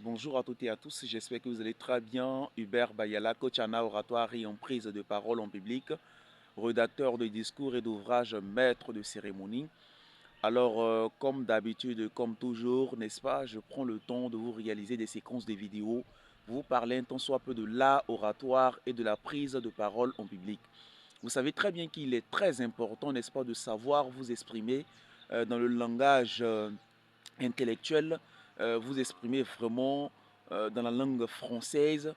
Bonjour à toutes et à tous, j'espère que vous allez très bien. Hubert Bayala, coach en oratoire et en prise de parole en public, rédacteur de discours et d'ouvrages, maître de cérémonie. Alors, comme d'habitude, comme toujours, n'est-ce pas, je prends le temps de vous réaliser des séquences de vidéos pour vous parler un tant soit peu de l'art oratoire et de la prise de parole en public. Vous savez très bien qu'il est très important, n'est-ce pas, de savoir vous exprimer dans le langage intellectuel, vous exprimer vraiment dans la langue française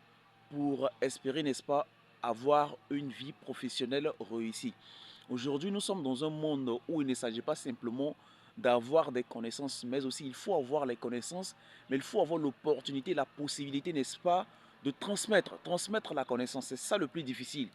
pour espérer, n'est-ce pas, avoir une vie professionnelle réussie. Aujourd'hui, nous sommes dans un monde où il ne s'agit pas simplement d'avoir des connaissances, mais aussi il faut avoir les connaissances, mais il faut avoir l'opportunité, la possibilité, n'est-ce pas, de transmettre la connaissance. C'est ça le plus difficile.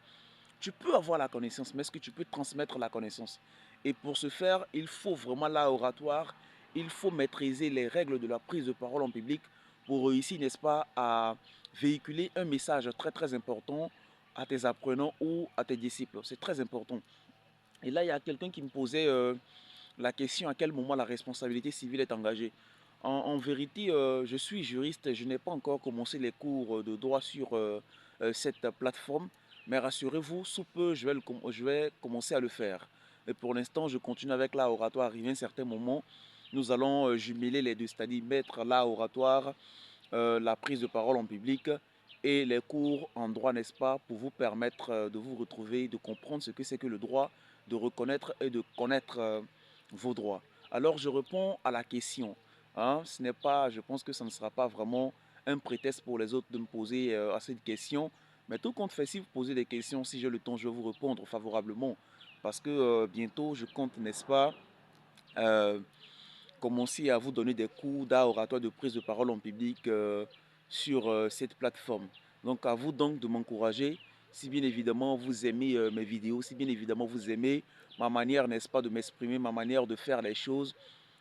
Tu peux avoir la connaissance, mais est-ce que tu peux transmettre la connaissance? Et pour ce faire, il faut vraiment l'oratoire, il faut maîtriser les règles de la prise de parole en public pour réussir, n'est-ce pas, à véhiculer un message très très important à tes apprenants ou à tes disciples. C'est très important. Et là, il y a quelqu'un qui me posait la question à quel moment la responsabilité civile est engagée. En vérité, je suis juriste, je n'ai pas encore commencé les cours de droit sur cette plateforme, mais rassurez-vous, sous peu, je vais commencer à le faire. Et pour l'instant, je continue avec l'art oratoire. Arrivé à un certain moment, nous allons jumeler les deux, c'est-à-dire mettre l'art oratoire, la prise de parole en public et les cours en droit, n'est-ce pas, pour vous permettre de vous retrouver, de comprendre ce que c'est que le droit, de reconnaître et de connaître vos droits. Alors je réponds à la question. Hein, ce n'est pas, je pense que ça ne sera pas vraiment un prétexte pour les autres de me poser à cette question. Mais tout compte fait, si vous posez des questions, si j'ai le temps, je vais vous répondre favorablement. Parce que bientôt, je compte, n'est-ce pas, euh, commencer à vous donner des cours d'art oratoire de prise de parole en public sur cette plateforme. Donc à vous donc de m'encourager. Si bien évidemment vous aimez mes vidéos, si bien évidemment vous aimez ma manière, n'est-ce pas, de m'exprimer, ma manière de faire les choses,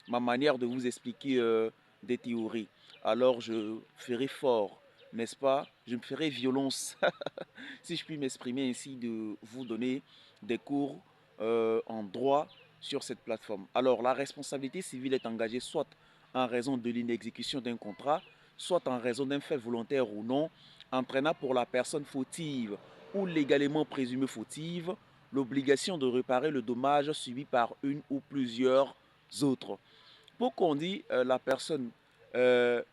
ma manière de vous expliquer des théories. Alors je ferai fort, n'est-ce pas? Je me ferai violence, si je puis m'exprimer ainsi, de vous donner des cours en droit sur cette plateforme. Alors la responsabilité civile est engagée soit en raison de l'inexécution d'un contrat, soit en raison d'un fait volontaire ou non, entraînant pour la personne fautive ou légalement présumée fautive l'obligation de réparer le dommage subi par une ou plusieurs autres. Pourquoi on dit la personne euh,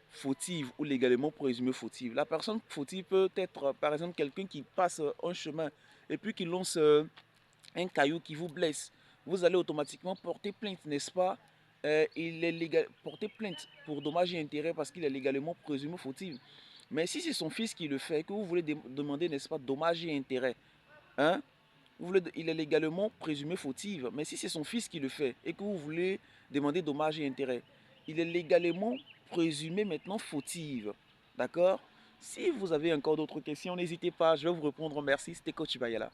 fautive ou légalement présumée fautive? La personne fautive peut être, par exemple, quelqu'un qui passe un chemin et puis qui lance un caillou qui vous blesse. Vous allez automatiquement porter plainte, n'est-ce pas? Il est porter plainte pour dommages et intérêts parce qu'il est légalement présumé fautif. Mais si c'est son fils qui le fait, que vous voulez demander, n'est-ce pas, dommages et intérêts, hein? Il est légalement présumé fautif, mais si c'est son fils qui le fait et que vous voulez demander dommages et intérêts, il est légalement présumé maintenant fautif. D'accord? Si vous avez encore d'autres questions, n'hésitez pas, je vais vous répondre. Merci, c'était Coach Bayala.